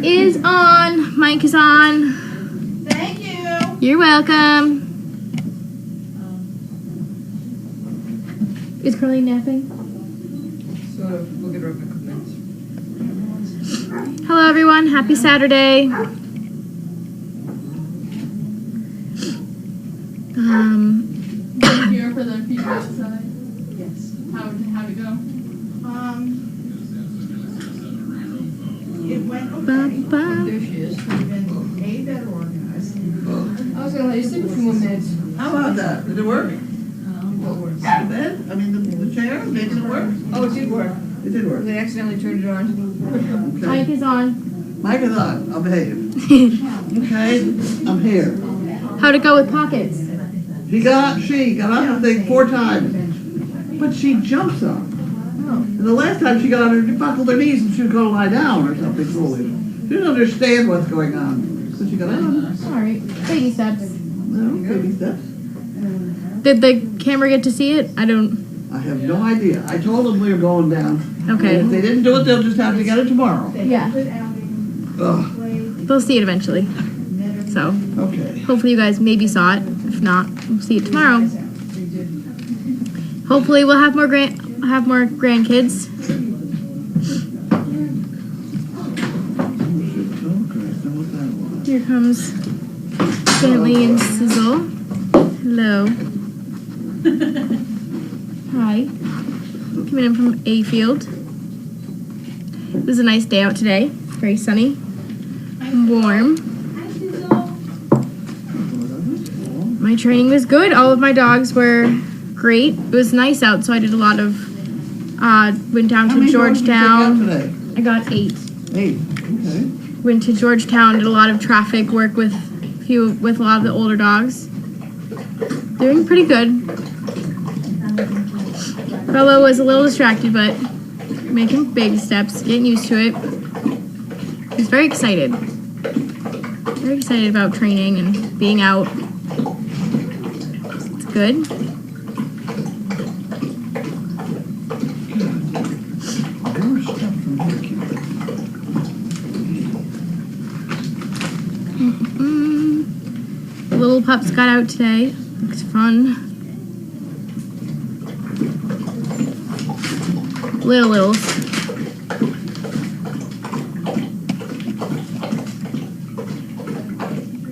is on. Mic is on. Thank you. You're welcome. Is Carlene napping? Sort of. We'll get her up in a couple minutes. Hello, everyone. Happy Saturday. Here for the people outside. Yes. How'd it go? It went okay. There she is. Been A, better organized. I was gonna let you sleep a few more minutes. How about that? Did it work? What works? The bed? I mean, the chair? Did it work? Oh, it did work. It did work. They accidentally turned it on. Mic Okay. is on. Mic is on. I'll behave. Okay, I'm here. How'd it go with pockets? She got on the thing 4 times, but she jumps up. And the last time she got on her, she buckled her knees and she was going to lie down or something foolish. She didn't understand what's going on, so she got on. All right. Baby steps. No, baby steps. Did the camera get to see it? I have no idea. I told them we were going down. Okay. And if they didn't do it, they'll just have to get it tomorrow. Yeah. Ugh. They'll see it eventually. So Okay. hopefully you guys maybe saw it. If not, we'll see it tomorrow. Hopefully we'll have more grandkids. Here comes Bentley and Sizzle. Hello. Hi. Coming in from A Field. It was a nice day out today. Very sunny and warm. My training was good. All of my dogs were great. It was nice out, so I did a lot of, went down How to many dogs did you Georgetown. pick up today? I got 8. 8. Okay. Went to Georgetown, did a lot of traffic work with a lot of the older dogs. Doing pretty good. Bella was a little distracted, but making big steps, getting used to it. He's very excited. Very excited about training and being out. It's good. More stuff from here, Keith. The little pups got out today. Looks fun. Littles.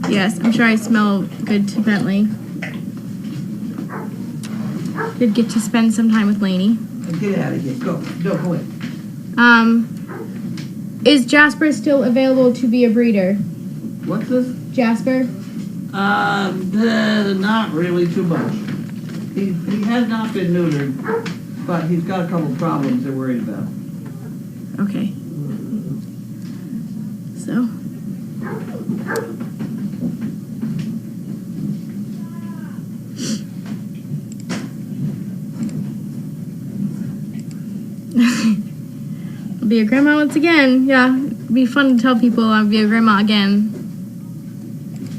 Yes, I'm sure I smell good to Bentley. Did get to spend some time with Lainey. Get out of here. Go. No, go in. Is Jasper still available to be a breeder? What's this? Jasper? Not really too much. He has not been neutered, but he's got a couple problems they're worried about. Okay. So. I'll be a grandma once again. Yeah, it'd be fun to tell people I'll be a grandma again.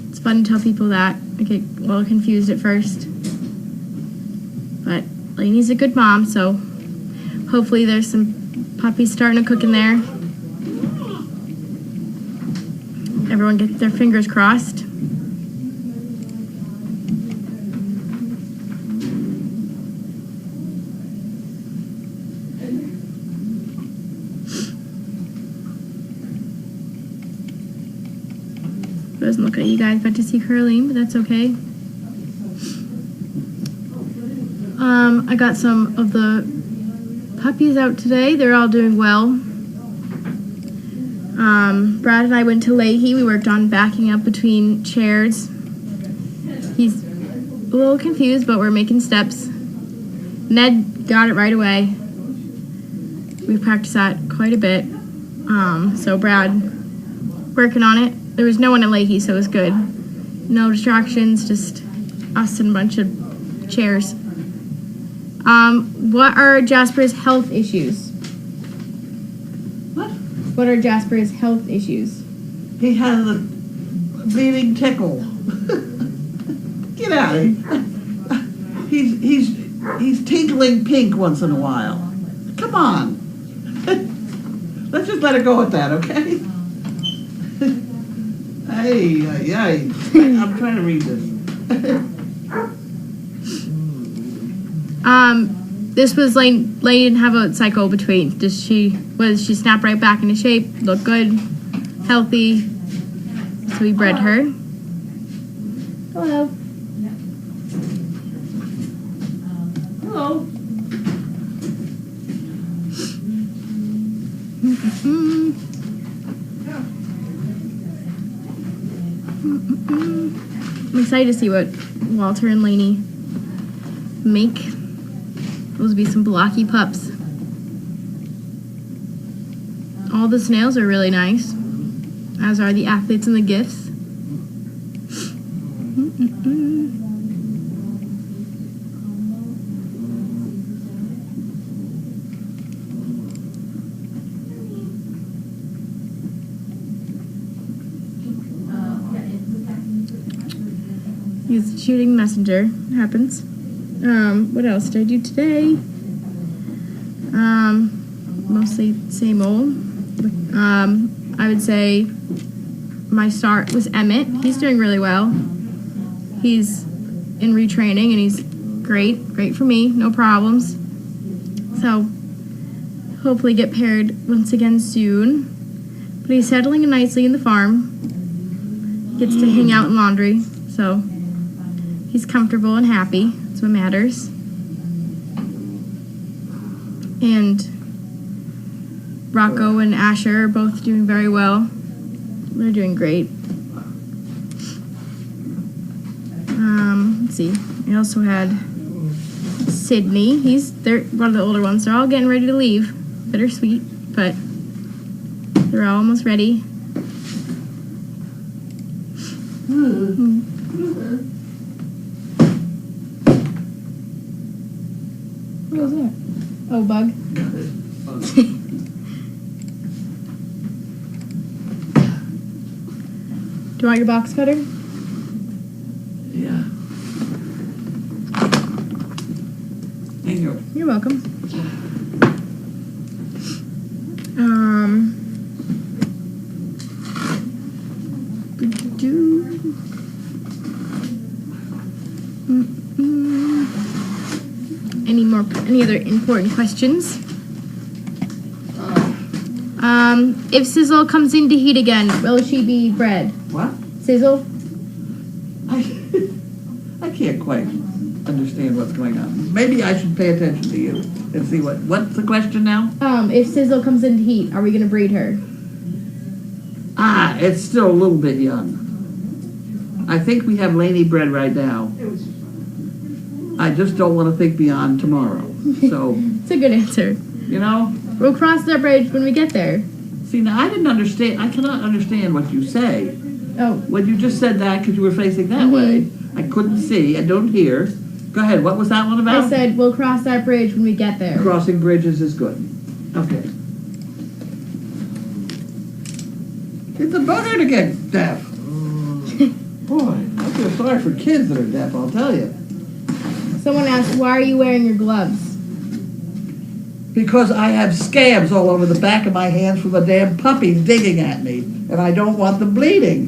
It's fun to tell people that. I get a little confused at first. But Lainey's a good mom, so hopefully there's some puppies starting to cook in there. Everyone gets their fingers crossed. Doesn't look like you guys got to see Carlene, but that's okay. I got some of the puppies out today. They're all doing well. Brad and I went to Leahy. We worked on backing up between chairs. He's a little confused, but we're making steps. Ned got it right away. We practiced that quite a bit. So Brad working on it. There was no one at Leahy, so it was good. No distractions, just us and a bunch of chairs. What are Jasper's health issues? What? What are Jasper's health issues? He has a bleeding tickle. Get out of here. He's tinkling pink once in a while. Come on. Let's just let it go at that, okay? Hey, I'm trying to read this. This was Lady didn't have a cycle between. She snapped right back into shape, looked good, healthy. So we bred her. Hello. Hello. I'm excited to see what Walter and Lainey make. Those will be some blocky pups. All the snails are really nice, as are the athletes and the gifts. He's shooting messenger. It happens. What else did I do today? Mostly same old. I would say my start was Emmett. He's doing really well. He's in retraining and he's great for me, no problems. So hopefully get paired once again soon. But he's settling in nicely in the farm. Gets to hang out in laundry, so he's comfortable and happy. That's what matters. And Rocco and Asher are both doing very well. They're doing great. Let's see. I also had Sydney. They're one of the older ones. They're all getting ready to leave. Bittersweet, but they're all almost ready. What was that? Oh, bug. Do you want your box cutter? Yeah. Thank you. You're welcome. Any other important questions? If Sizzle comes into heat again, will she be bred? What? Sizzle? I can't quite understand what's going on. Maybe I should pay attention to you and see what's the question now? If Sizzle comes into heat, are we gonna breed her? It's still a little bit young. I think we have Lainey bred right now. I just don't want to think beyond tomorrow. So It's a good answer. you know, We'll cross that bridge when we get there. see now I didn't understand. I cannot understand what you say. Oh, When you just said that because you were facing that way, I couldn't see. I don't hear. Go ahead. What was that one about? I said we'll cross that bridge when we get there. Crossing bridges is good. Okay. It's a bugger to get deaf. Boy, I feel sorry for kids that are deaf, I'll tell you. Someone asked, why are you wearing your gloves? Because I have scabs all over the back of my hands from the damn puppies digging at me, and I don't want them bleeding.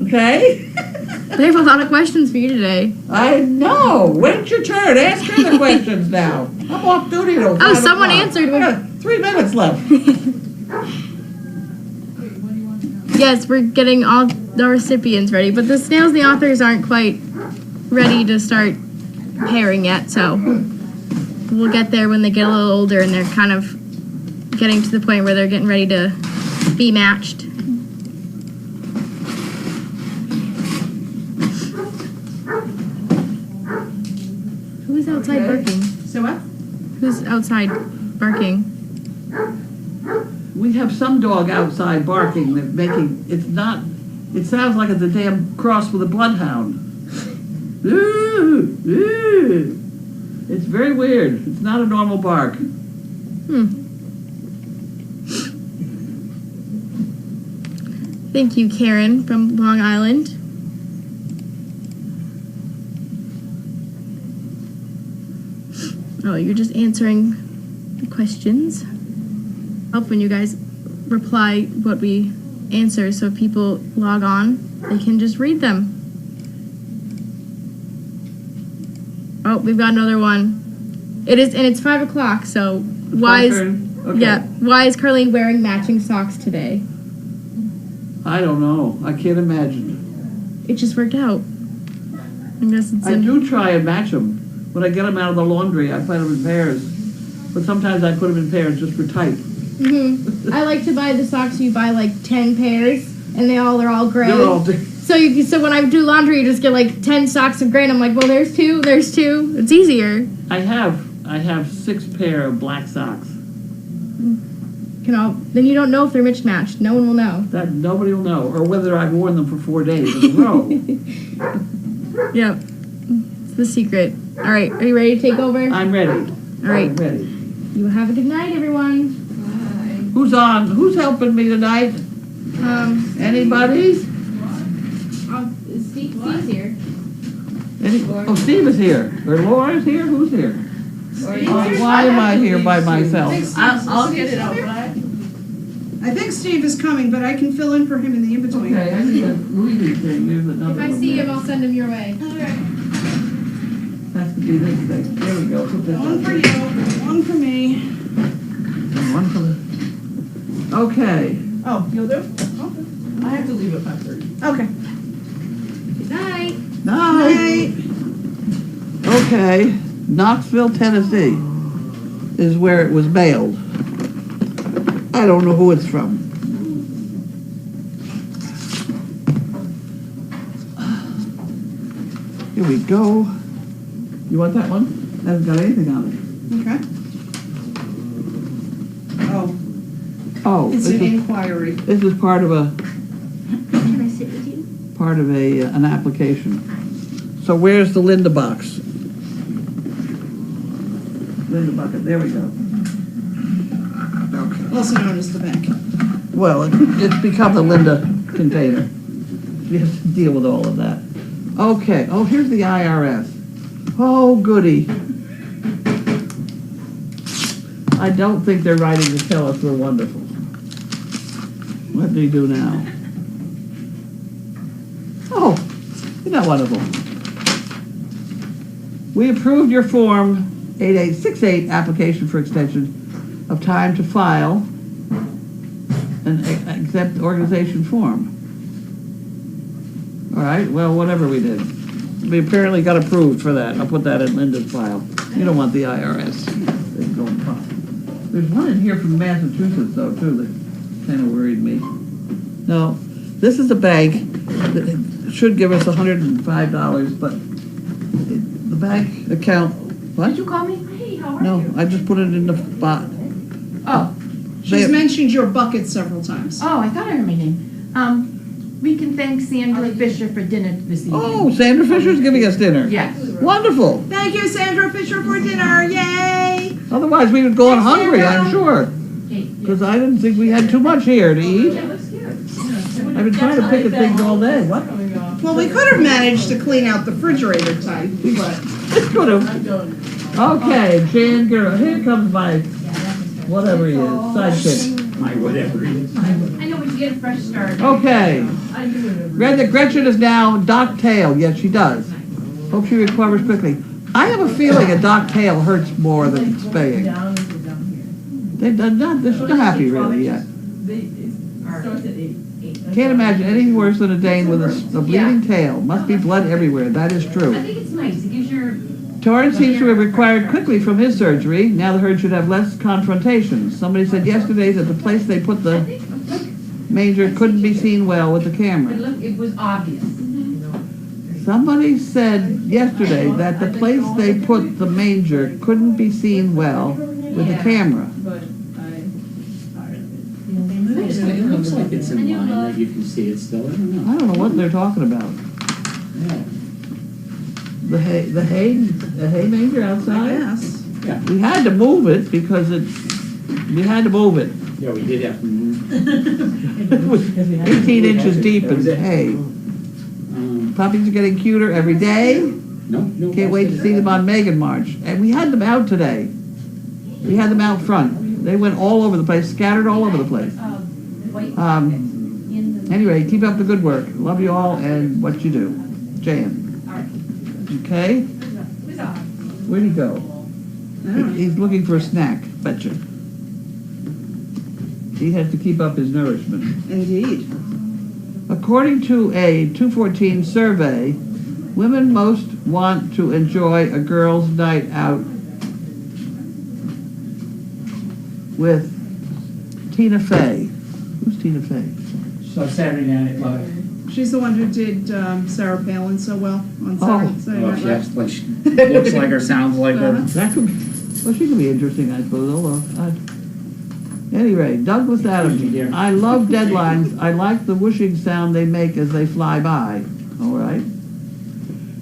Okay? They have a lot of questions for you today. I know. When's your turn? Ask her the questions now. I'm off duty till 5 someone o'clock. answered. I got 3 minutes left. Yes, we're getting all the recipients ready, but the snails and the authors aren't quite ready to start pairing yet, so we'll get there when they get a little older and they're kind of getting to the point where they're getting ready to be matched. Who's outside barking? So what? Who's outside barking? We have some dog outside barking that it sounds like it's a damn cross with a bloodhound. Ooh, ooh. It's very weird. It's not a normal bark. Thank you, Karen from Long Island. Oh, you're just answering the questions. Help when you guys reply what we answers, so if people log on, they can just read them. Oh, we've got another one. It's 5 o'clock, so why is Okay. why is Carlene wearing matching socks today? I don't know. I can't imagine. It just worked out. I guess it's I do try and match them. When I get them out of the laundry, I put them in pairs. But sometimes I put them in pairs just for type. I like to buy the socks. You buy like 10 pairs, and they're all gray. They're all So when I do laundry, you just get like 10 socks of gray, and I'm like, well, there's two. It's easier. I have 6 pair of black socks. Then you don't know if they're mismatched. No one will know. That nobody will know, or whether I've worn them for 4 days in a row. Yep. It's the secret. All right, are you ready to take over? I'm ready. All right. I'm ready. You have a good night, everyone. Who's on? Who's helping me tonight? Anybody? Steve's here. Steve is here. Or Laura's here? Who's here? Why am I here by myself? I'll get it out. I think Steve is coming, but I can fill in for him in the in-between. Okay, I need a reading thing. There's another If I one see there. him, I'll send him your way. Has to be this thing. There we go. Put this One on for there. you, one for me. And one for the... Okay. Oh, you'll do? I have to leave at 5:30. Okay. Good night. Night. Okay. Knoxville, Tennessee is where it was mailed. I don't know who it's from. Here we go. You want that one? That hasn't got anything on it. Okay. Oh, Oh, it's an inquiry. this is part of a Can I sit with you? an application. So where's the Linda box? Linda bucket. There we go. Okay. Also known as the bank. Well, it's become the Linda container. We have to deal with all of that. Okay. Oh, here's the IRS. Oh, goody. I don't think they're writing to tell us we're wonderful. What do we do now? Oh, isn't that wonderful? We approved your Form 8868 application for extension of time to file an exempt organization form. All right, well, whatever we did. We apparently got approved for that. I'll put that in Linda's file. You don't want the IRS. They don't file. There's one in here from Massachusetts, though, too, that kind of worried me. No, this is a bank that should give us $105, but the bank account, what? Did you call me? Hey, how are No, you? I just put it in the spot. Oh. She's mentioned your bucket several times. Oh, I thought I heard my name. We can thank Sandra Fisher for dinner this evening. Oh, Sandra Fisher's giving us dinner. Yes. Wonderful. Thank you, Sandra Fisher, for dinner. Yay! Otherwise, we would go on hungry, I'm Sandra. sure. Because I didn't think we had too much here to eat. I've been trying to pick at things all day. What? Well, we could have managed to clean out the refrigerator type, but Could have. Okay, Jan girl. Here comes my whatever he is, sidekick. My whatever it is. I know, we should get a fresh start. Okay. Read that Gretchen is now dock tail. Yes, she does. Hope she recovers quickly. I have a feeling a dock tail hurts more than spaying. They're not happy really yet. Can't imagine anything worse than a Dane with a bleeding tail. Must be blood everywhere. That is I true. think it's nice, it gives your... Torrance seems to have recovered quickly from his surgery. Now the herd should have less confrontations. Somebody said yesterday that the place they put the manger couldn't be seen well with the camera. It was obvious. Somebody said yesterday that the place they put the manger couldn't be seen well with the camera. It looks like it's in line, that you can see it still, I don't know. I don't know what they're talking about. Yeah. The hay manger outside? yes. Yeah, We had to move it because we had to move it. yeah, we did have to move. It was 18 inches deep in hay. Um, Puppies are getting cuter every day. No. Can't wait to see them on Megan March. And we had them out today. We had them out front. They went all over the place, scattered all over the place. Anyway, keep up the good work. Love you all and what you do. Jan. Okay? Where'd he go? He's looking for a snack, betcha. He has to keep up his nourishment. Indeed. According to a 214 survey, women most want to enjoy a girls' night out with Tina Fey. Who's Tina Fey? So Saturday Night Live. She's the one who did Sarah Palin so well on Saturday Oh, Night she Live. acts like she looks like her, sounds like her. That could, well, she could be interesting, I suppose. Oh, well. Anyway, Douglas Adams. I love deadlines. I like the whooshing sound they make as they fly by. All right.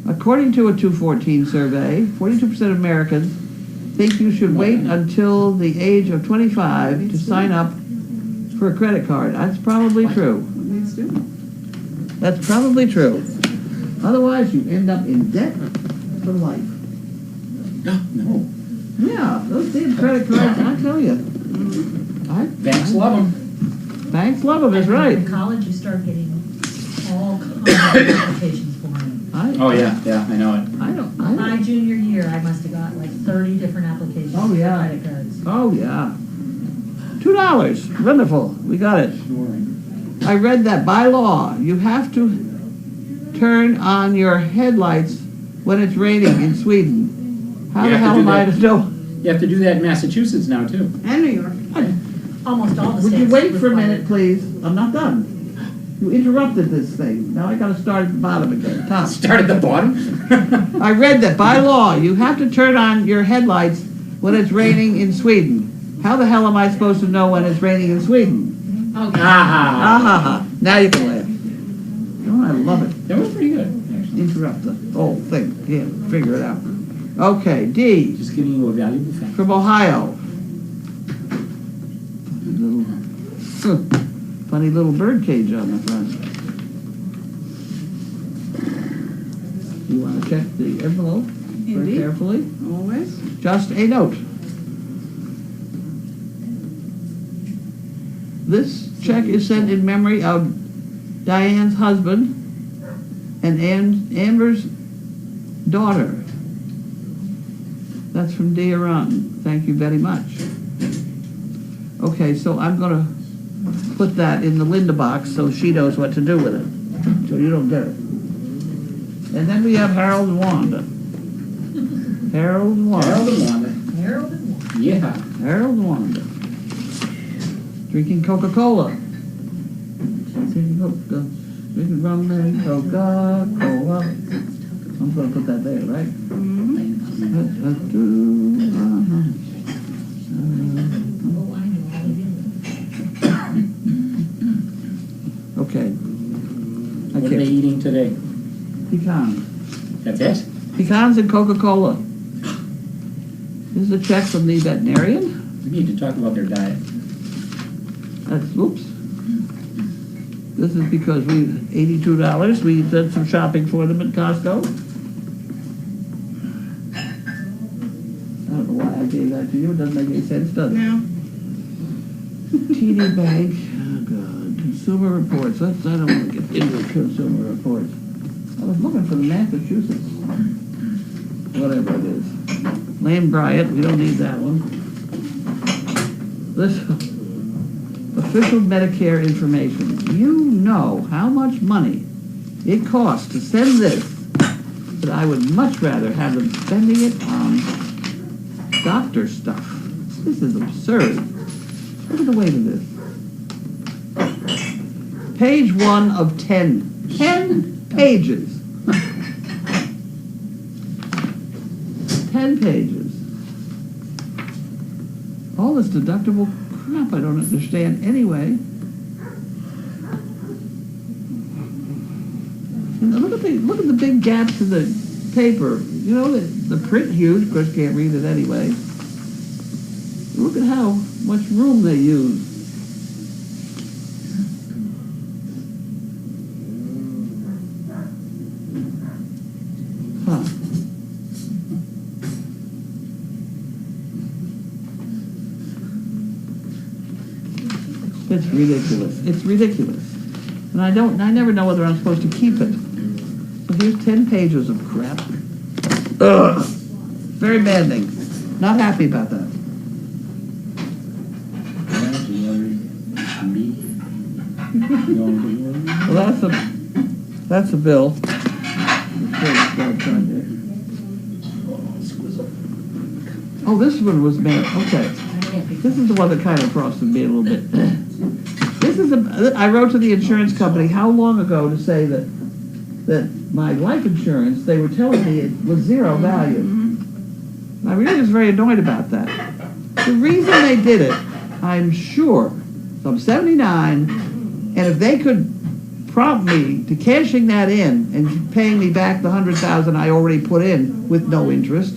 According to a 214 survey, 42% of Americans think you should wait until the age of 25 to sign up for a credit card. That's probably true. What needs doing? That's probably true. Otherwise, you end up in debt for life. No. Yeah, those damn credit cards, I tell you. Banks love them. Banks love them, that's right. In college, you start getting all kinds of applications for them. Oh, yeah, I know it. My junior year, I must have got like 30 different applications Oh, yeah. for credit cards. Oh, yeah. $2. Wonderful. We got it. I read that by law, you have to turn on your headlights when it's raining in Sweden. How You the have to hell do am I that. to know? You have to do that in Massachusetts now, too. And New York. Almost all the Would states. you wait for a require- minute, please? I'm not done. You interrupted this thing. Now I gotta start at the bottom again. Tom. Start at the bottom. I read that by law, you have to turn on your headlights when it's raining in Sweden. How the hell am I supposed to know when it's raining in Sweden? Okay. Ah ha ha. Now you can laugh. Oh, I love it. That was pretty good, actually. Interrupt the whole thing. Yeah, figure it out. Okay, D Just giving you a valuable fact. from Ohio. Funny little bird cage on the front. You want to check the envelope very Indeed. carefully? Always. Just a note. This check is sent in memory of Diane's husband and Amber's daughter. That's from Dia Run. Thank you very much. Okay, so I'm going to put that in the Linda box so she knows what to do with it. So you don't get it. And then we have Harold and Wanda. Harold and Wanda. Harold and Wanda. Harold and Wanda. Yeah. Harold and Wanda. Drinking Coca-Cola. Drinking rum and Coca-Cola. I'm going to put that there, right? Oh, I know all of you. Okay. What are they eating today? Pecans. That's it? Pecans and Coca-Cola. This is a check from the veterinarian. We need to talk about their diet. Oops. This is because $82. We did some shopping for them at Costco. I don't know why I gave that to you. It doesn't make any sense, does it? No. TD Bank. Oh, God. Consumer reports. I don't want to get into consumer reports. I was looking for the Massachusetts. Whatever it is. Lane Bryant. We don't need that one. This official Medicare information. You know how much money it costs to send this, but I would much rather have them spending it on doctor stuff. This is absurd. Look at the weight of this. Page 1 of 10. 10 pages. 10 pages. All this deductible crap I don't understand anyway. And look at the big gaps in the paper. You know, the print huge, of course can't read it anyway. Look at how much room they use. Huh. It's ridiculous. It's ridiculous. And I never know whether I'm supposed to keep it. So here's 10 pages of crap. Ugh. Very maddening. Not happy about that. Well, that's a bill. Oh, this one was made, okay. This is the one that kind of frosted me a little bit. I wrote to the insurance company how long ago to say that my life insurance, they were telling me it was zero value. I really was very annoyed about that. The reason they did it, I'm sure, so I'm 79, and if they could prompt me to cashing that in and paying me back the $100,000 I already put in with no interest,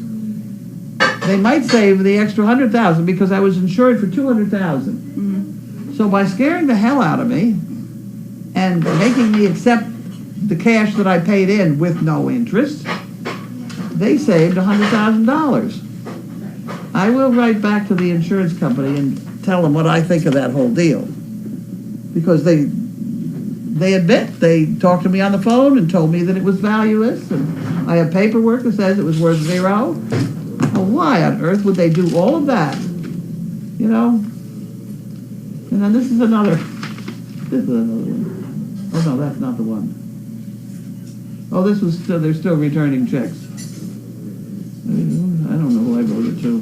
they might save the extra $100,000 because I was insured for $200,000. So by scaring the hell out of me and making me accept the cash that I paid in with no interest, they saved $100,000. I will write back to the insurance company and tell them what I think of that whole deal, because they admit, they talked to me on the phone and told me that it was valueless, and I have paperwork that says it was worth zero. Well, why on earth would they do all of that? You know? And then this is another one. Oh no, that's not the one. Oh, this was still, they're still returning checks. I don't know who I wrote it to.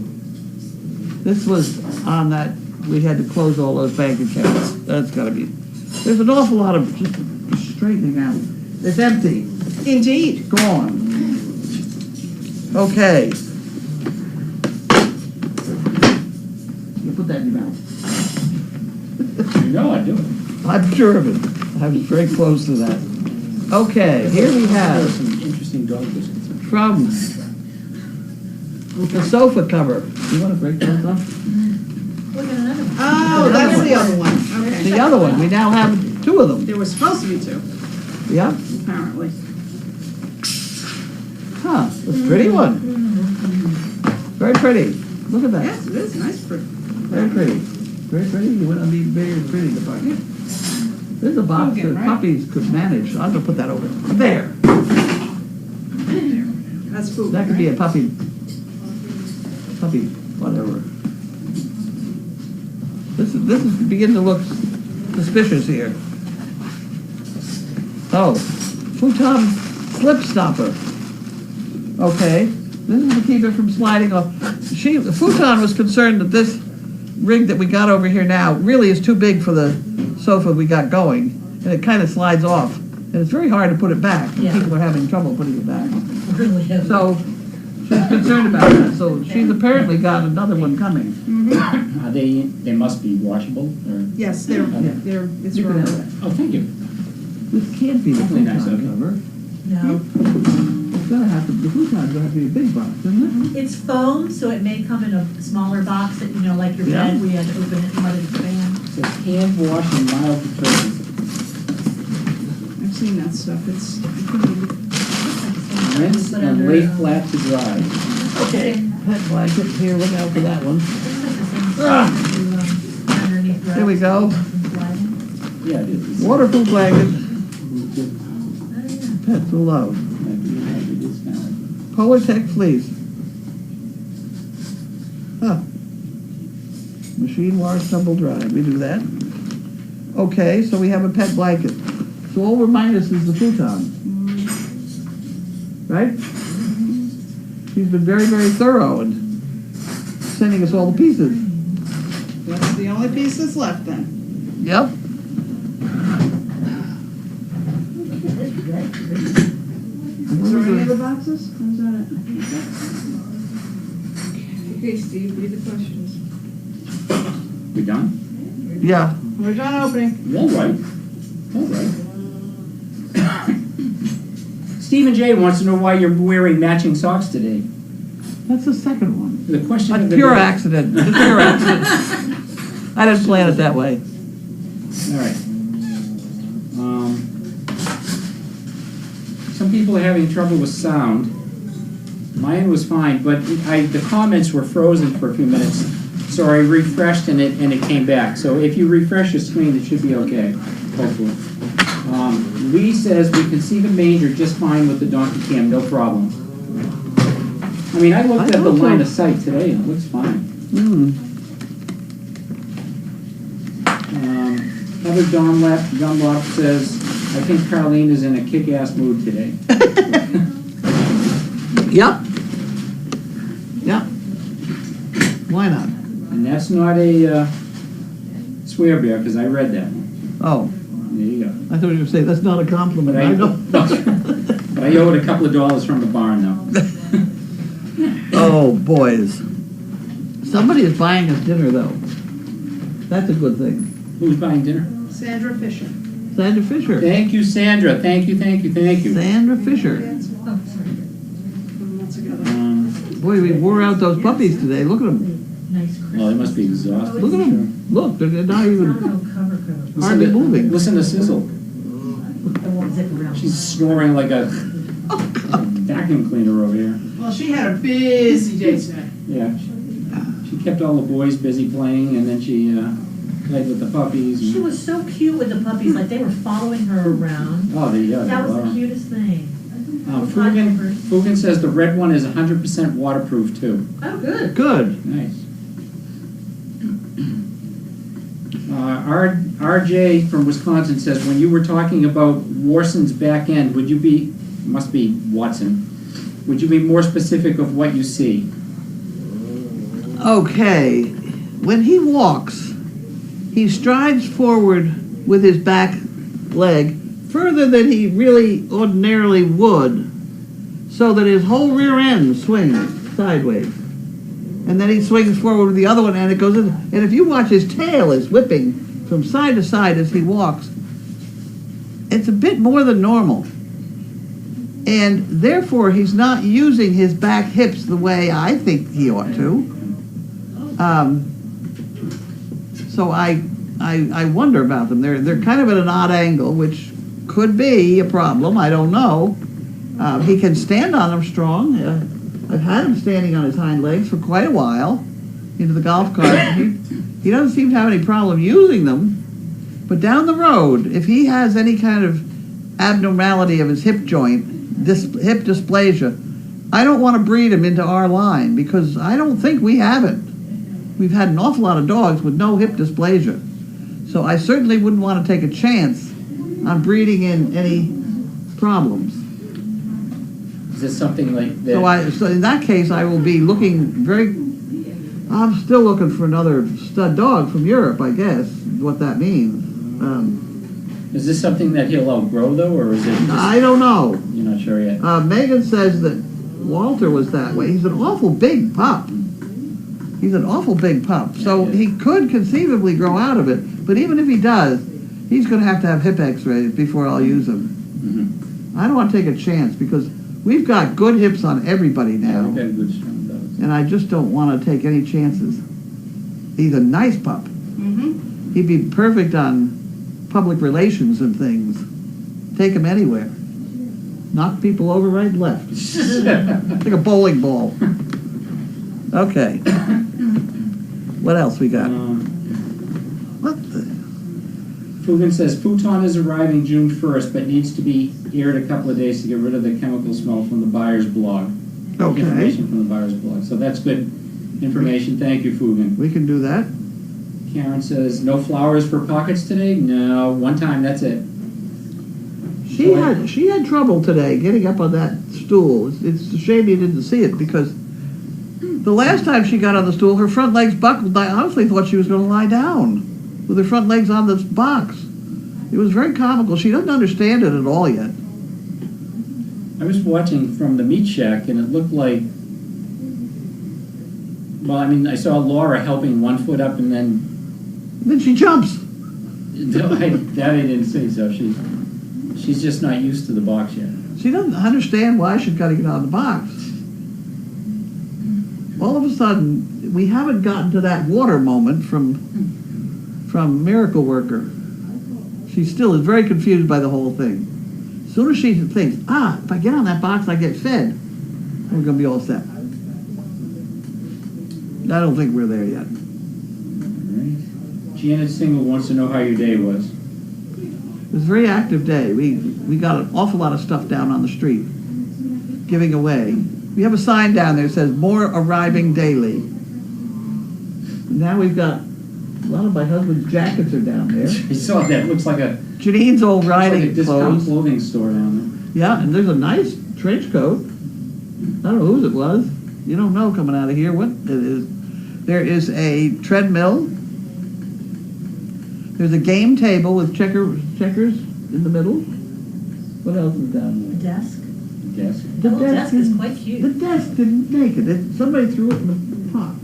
This was on that, we had to close all those bank accounts. That's gotta be, there's an awful lot of just straightening out. It's empty. Indeed. Gone. Okay. You put that in your mouth. You know I do it. I'm sure of it. I was very close to that. Okay, here we have Some interesting dog biscuits. from the sofa cover. You want to break those off? Look at another one. Oh, that's the other one. Okay. The other one, we now have two of them. There was supposed to be two, Yeah? apparently. Huh, a pretty one. Very pretty. Look at that. Yes, it is nice. Very pretty. Very pretty. You went on the very pretty department. There's a box Okay, that right. puppies could manage. I'm gonna put that over there. That's food. That could be a puppy, whatever. This is beginning to look suspicious here. Oh, futon slip stopper. Okay, this is to keep it from sliding off. The futon was concerned that this rig that we got over here now really is too big for the sofa we got going, and it kind of slides off, and it's very hard to put it back. Yeah. People are having trouble putting it back. Really heavy. So she's concerned about that. So she's apparently got another one coming. Are they must be washable, or? Yes, it's You can wrong. have that. Oh, thank you. This can't be the Hopefully nice futon of you. cover. No. It's gonna have to. The futon's gonna have to be a big box, isn't it? It's foam, so it may come in a smaller box that, like your Yeah. bed, we had to open it and let it expand. It says hand wash and mild detergent. I've seen that stuff. It's Rinse and lay flat to dry. Okay. Pet blanket here. Look out for that one. Underneath. Here we go. Yeah, it is. Waterproof blanket. Pets will love. Polartec fleece. Huh. Machine wash, tumble dry. We do that. Okay, so we have a pet blanket. So all we're minus is the futon. Right? She's been very, very thorough in sending us all the pieces. That's the only piece that's left then. Yep. Is there any other boxes? How's that it? Okay, Steve, read the questions. We done? Yeah. We're done opening. All right. All right. Stephen J. wants to know why you're wearing matching socks today. That's the second one. The question A of the pure day. accident. It's a pure accident. I didn't plan it that way. All right. Some people are having trouble with sound. Mine was fine, but the comments were frozen for a few minutes, so I refreshed and it came back. So if you refresh your screen, it should be okay, hopefully. Lee says we can see the manger just fine with the donkey cam, no problem. I mean, I looked at the line of sight today and it looks fine. Heather Dunlop says, I think Carlene is in a kick-ass mood today. Yep. Yep. Why not? And that's not a swear bear, because I read that one. Oh, There you go. I thought you were going to say, that's not a compliment. But I know. but I owe it a couple of dollars from the barn, though. Oh, boys. Somebody is buying us dinner, though. That's a good thing. Who's buying dinner? Sandra Fisher. Sandra Fisher. Thank you, Sandra. Thank you. Sandra Fisher. Oh, sorry. Boy, we wore out those puppies today. Look at them. Nice crisp. Well, they must be exhausted. Look at them. Look, they're not even Cover. hardly moving. Listen to Sizzle. I won't zip around. She's snoring like a vacuum cleaner over here. Well, she had a busy day today. Yeah. She kept all the boys busy playing, and then she played with the puppies. She was so cute with the puppies, like they were following her around. Oh, That was the cutest thing. Fugan says the red one is 100% waterproof, too. Oh, good. Good. Nice. RJ from Wisconsin says, when you were talking about Warson's back end, must be Watson, would you be more specific of what you see? Okay. When he walks, he strides forward with his back leg further than he really ordinarily would, so that his whole rear end swings sideways. And then he swings forward with the other one, and it goes in. And if you watch, his tail is whipping from side to side as he walks. It's a bit more than normal. And therefore, he's not using his back hips the way I think he ought to. So I wonder about them. They're kind of at an odd angle, which could be a problem. I don't know. He can stand on them strong. I've had him standing on his hind legs for quite a while into the golf cart. He doesn't seem to have any problem using them. But down the road, if he has any kind of abnormality of his hip joint, hip dysplasia, I don't want to breed him into our line, because I don't think we have it. We've had an awful lot of dogs with no hip dysplasia. So I certainly wouldn't want to take a chance on breeding in any problems. Is this something like that? So in that case, I will be looking I'm still looking for another stud dog from Europe, I guess, what that means. Is this something that he'll outgrow, though, or is it just... I don't know. You're not sure yet? Megan says that Walter was that way. He's an awful big pup. So he could conceivably grow out of it. But even if he does, he's going to have hip x-rays before I'll use him. Mm-hmm. I don't want to take a chance, because we've got good hips on everybody now. Yeah, we've got good strong dogs. And I just don't want to take any chances. He's a nice pup. Mm-hmm. He'd be perfect on public relations and things. Take him anywhere. Knock people over right and left. Like a bowling ball. Okay. What else we got? What the? Fugan says, Futon is arriving June 1st, but needs to be aired a couple of days to get rid of the chemical smell from the buyer's blog. Okay. Information from the buyer's blog. So that's good information. Thank you, Fugan. We can do that. Karen says, no flowers for pockets today? No, one time, that's it. She had trouble today getting up on that stool. It's a shame you didn't see it, because the last time she got on the stool, her front legs buckled. I honestly thought she was going to lie down with her front legs on the box. It was very comical. She doesn't understand it at all yet. I was watching from the meat shack, and it looked like, well, I mean, I saw Laura helping one foot up, and then she jumps. That I didn't see, so she's just not used to the box yet. She doesn't understand why she's got to get out of the box. All of a sudden, we haven't gotten to that water moment from Miracle Worker. She still is very confused by the whole thing. As soon as she thinks, if I get on that box, I get fed, we're going to be all set. I don't think we're there yet. All right. Janet Single wants to know how your day was. It was a very active day. We got an awful lot of stuff down on the street, giving away. We have a sign down there that says, more arriving daily. Now we've got, a lot of my husband's jackets are down there. I saw that, looks like a, Janine's old looks like a riding discount clothes. clothing store down Yeah, and there's a nice trench coat. I don't know whose it was. You don't know coming out of here what it is. There is a treadmill. There's a game table with checkers in the middle. What else is down The there? desk. there. Yes. The little desk is quite cute. The desk didn't make it. Somebody threw it in the pot.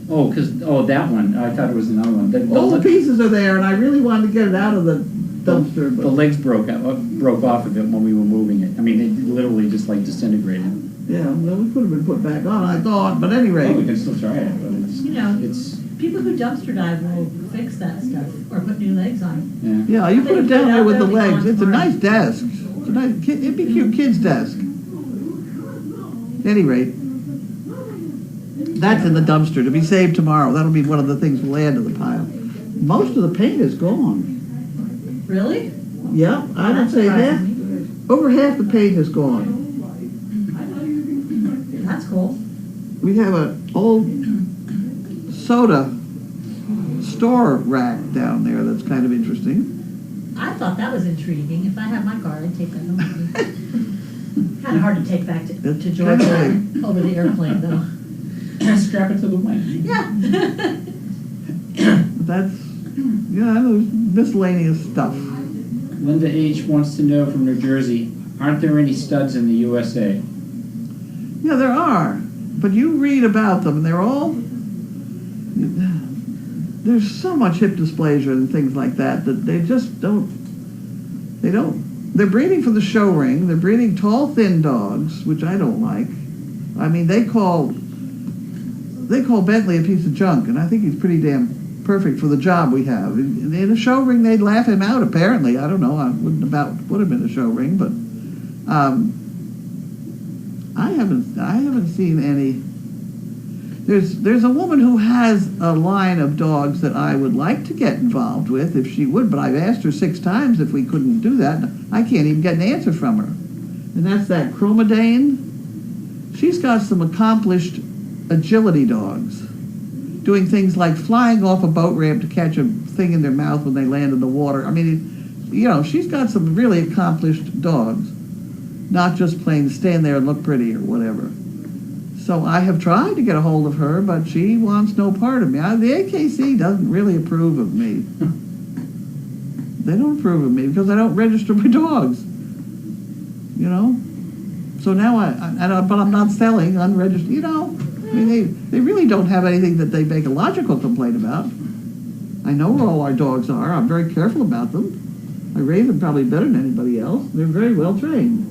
Oh, that one, I thought it was another one. All the pieces are there, and I really wanted to get it out of the dumpster. The But legs broke off of it when we were moving it. I mean, it literally just like disintegrated. yeah, well, it could have been put back on, I thought. But at any Well, we rate, can still try it, but You know, it's, people who dumpster dive will fix that stuff or put new legs on. yeah. yeah, you put it down there with the They'll be gone legs. It's a tomorrow. nice desk. It's a nice, it'd be a cute kid's desk. At any rate, that's in the dumpster to be saved tomorrow. That'll be one of the things we'll add to the pile. Most of the paint is gone. Really? Yeah, I would That say surprises half, me. over half the paint is gone. That's cool. We have an old soda store rack down there that's kind of interesting. I thought that was intriguing. If I had my car, I'd take that home with me. Kind of hard to take back to That's Georgia kind over the airplane, though. Strap it to the wing. Yeah. That's, yeah, those miscellaneous stuff. Linda H. wants to know from New Jersey, aren't there any studs in the USA? Yeah, there are, but you read about them, and they're all. There's so much hip dysplasia and things like that they just don't. They don't. They're breeding for the show ring. They're breeding tall, thin dogs, which I don't like. I mean, they call Bentley a piece of junk, and I think he's pretty damn perfect for the job we have. In a show ring, they'd laugh him out. Apparently, I don't know. I wouldn't would have been a show ring, but I haven't seen any. There's a woman who has a line of dogs that I would like to get involved with if she would, but I've asked her 6 times if we couldn't do that. I can't even get an answer from her. And that's that Chromodane. She's got some accomplished agility dogs, doing things like flying off a boat ramp to catch a thing in their mouth when they land in the water. I mean, you know, she's got some really accomplished dogs, not just plain stand there and look pretty or whatever. So I have tried to get a hold of her, but she wants no part of me. The AKC doesn't really approve of me. They don't approve of me because I don't register my dogs. You know? So now but I'm not selling unregistered, you know? I mean, they really don't have anything that they make a logical complaint about. I know where all our dogs are. I'm very careful about them. I raise them probably better than anybody else. They're very well trained.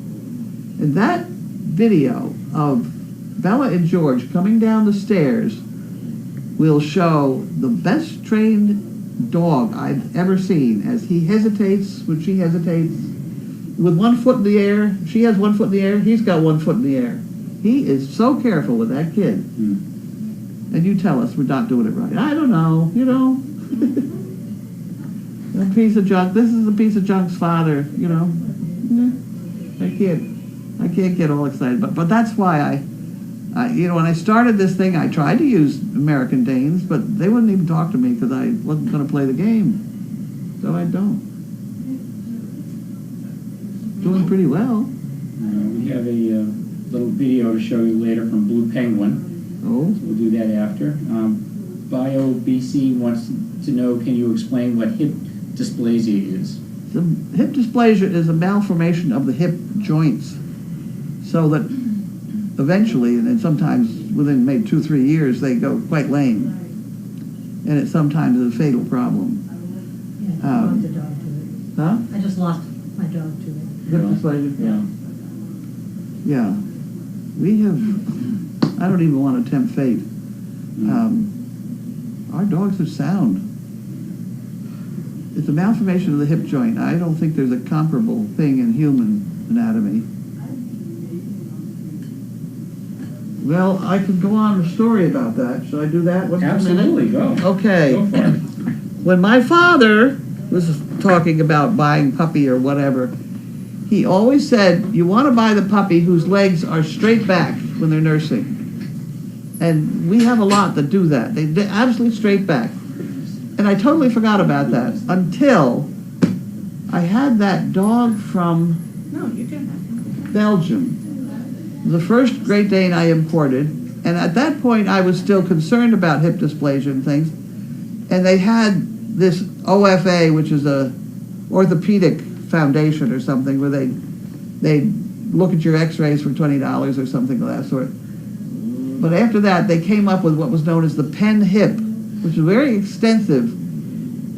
And that video of Bella and George coming down the stairs will show the best trained dog I've ever seen as he hesitates when she hesitates with 1 foot in the air. She has 1 foot in the air. He's got 1 foot in the air. He is so careful with that kid. And you tell us we're not doing it right. I don't know, you know. A piece of junk. This is a piece of junk's father, you know. I can't get all excited, but that's why you know, when I started this thing, I tried to use American Danes, but they wouldn't even talk to me because I wasn't going to play the game. So I don't. Doing pretty well. We have a little video to show you later from Blue Penguin. Oh. So we'll do that after. Bio BC wants to know, can you explain what hip dysplasia is? The hip dysplasia is a malformation of the hip joints, so that eventually, and then sometimes within maybe 2-3 years, they go quite lame, and it sometimes is a fatal problem. Yeah, I lost a dog to it. Huh? I just lost my dog to it. Hip dysplasia. Yeah. Yeah. We have. I don't even want to tempt fate. Our dogs are sound. It's a malformation of the hip joint. I don't think there's a comparable thing in human anatomy. Well, I could go on with a story about that. Should I do that? What's Absolutely, go. Okay. Go for it. When my father was talking about buying puppy or whatever, he always said, you want to buy the puppy whose legs are straight back when they're nursing. And we have a lot that do that. They're absolutely straight back. And I totally forgot about that until I had that dog from Belgium. The first Great Dane I imported. And at that point, I was still concerned about hip dysplasia and things. And they had this OFA, which is a orthopedic foundation or something, where they look at your x-rays for $20 or something of that sort. But after that, they came up with what was known as the pen hip, which is a very extensive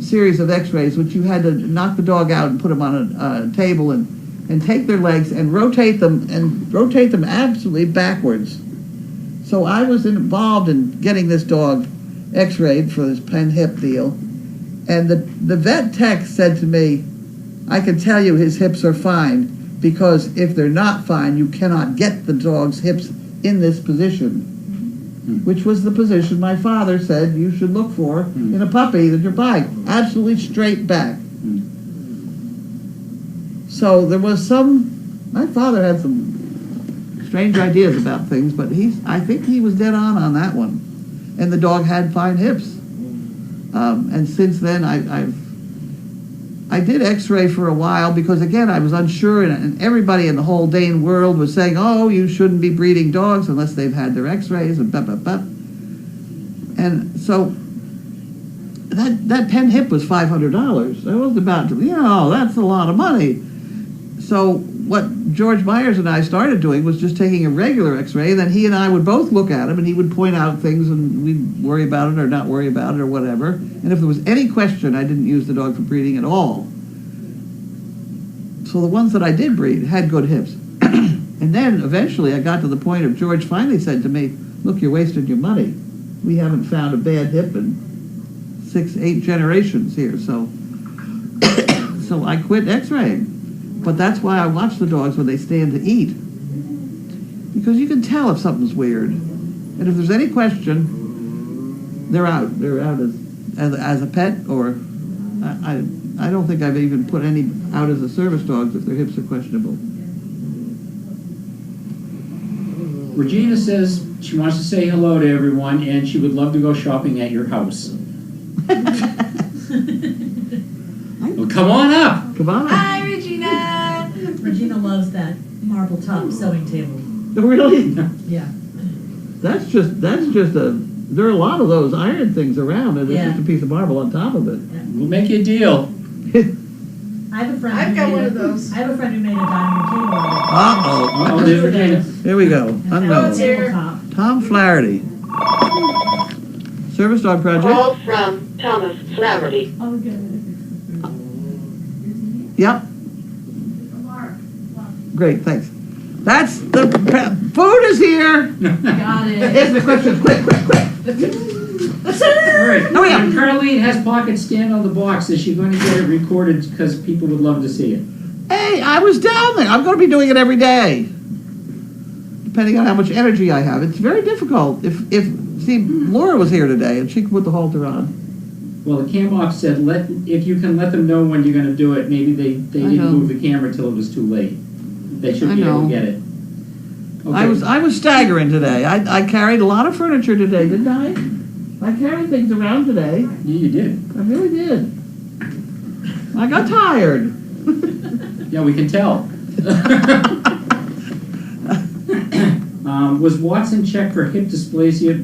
series of x-rays, which you had to knock the dog out and put them on a table and take their legs and rotate them absolutely backwards. So I was involved in getting this dog x-rayed for this pen hip deal. And the vet tech said to me, I can tell you his hips are fine, because if they're not fine, you cannot get the dog's hips in this position, which was the position my father said you should look for in a puppy that you're buying. Absolutely straight back. So there was my father had some strange ideas about things, but I think he was dead on that one. And the dog had fine hips. And since then, I did x-ray for a while because, again, I was unsure, and everybody in the whole Dane world was saying, oh, you shouldn't be breeding dogs unless they've had their x-rays, and blah, blah, blah. And so that pen hip was $500. That was about, that's a lot of money. So what George Myers and I started doing was just taking a regular x-ray, and then he and I would both look at him, and he would point out things, and we'd worry about it or not worry about it or whatever. And if there was any question, I didn't use the dog for breeding at all. So the ones that I did breed had good hips. And then eventually I got to the point of George finally said to me, look, you're wasting your money. We haven't found a bad hip in 6-8 generations here, so I quit x-raying. But that's why I watch the dogs when they stand to eat, because you can tell if something's weird. And if there's any question, they're out. They're out as a pet, or I don't think I've even put any out as a service dogs if their hips are questionable. Regina says she wants to say hello to everyone, and she would love to go shopping at your house. Well, come on up. Come on up. Hi, Regina. Regina loves that marble top sewing table. Really? Yeah. That's just there are a lot of those iron things around, and it's just a piece of marble on top of it. Yeah. We'll make you a deal. I have a friend. I've got one of those. I have a friend who made a dining room table out of it. Oh, there's Regina. Here we go. Unknown. Tabletop. Tom Flaherty. Service dog project. Call from Thomas Flaherty. Oh, good. Yep. Great, thanks. That's the food is here. Got it. Answer the questions quick. All right. Hurry up. Carlene has pocket stand on the box. Is she going to get it recorded because people would love to see it? Hey, I was down there. I'm going to be doing it every day, depending on how much energy I have. It's very difficult. See, Laura was here today, and she could put the halter on. Well, the cam off said if you can let them know when you're going to do it. Maybe they didn't move the camera till it was too late. They should be able to get it. Okay. I was staggering today. I carried a lot of furniture today, didn't I? I carried things around today. Yeah, you did. I really did. I got tired. Yeah, we can tell. Was Watson checked for hip dysplasia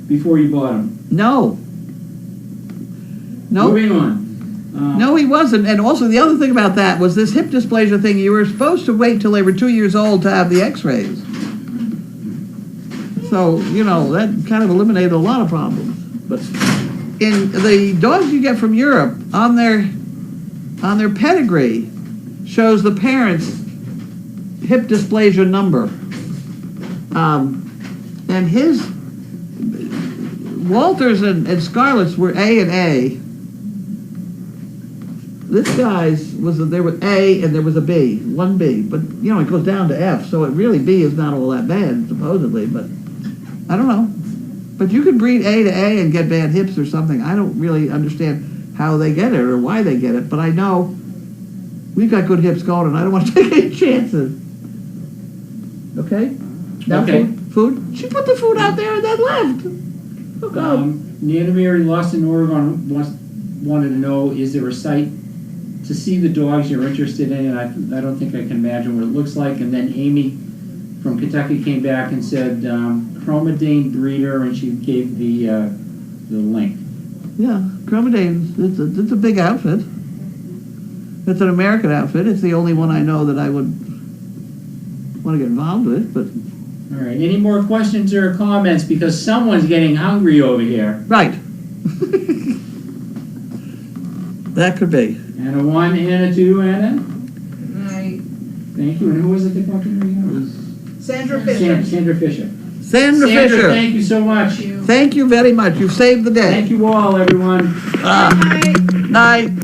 before you bought him? No. Moving on. No, he wasn't. And also the other thing about that was this hip dysplasia thing, you were supposed to wait till they were 2 years old to have the x-rays. So, that kind of eliminated a lot of problems. But in the dogs you get from Europe, on their pedigree, shows the parents' hip dysplasia number. And his, Walters and Scarlett's were A and A. This guy's there was A and there was a B, 1B, but it goes down to F, so B is not all that bad, supposedly, but I don't know. But you could breed A to A and get bad hips or something. I don't really understand. how they get it or why they get it, but I know we've got good hips going, and I don't want to take any chances. Okay? Now Okay. Food? She put the food out there and then left. Look up. Nana Mary Lost in Oregon wanted to know, is there a site to see the dogs you're interested in? And I don't think I can imagine what it looks like. And then Amy from Kentucky came back and said Chromodane breeder, and she gave the link. Yeah, Chromodane, it's a big outfit. It's an American outfit. It's the only one I know that I would want to get involved with, but... All right, any more questions or comments? Because someone's getting hungry over here. Right. That could be. And a 1 and a 2, Anna? Right. Thank you. And who was it that talked to me? Sandra Fisher. Sandra Fisher. Sandra Fisher. Thank you so much. Thank you very much. You've saved the day. Thank you all, everyone. Night. Night.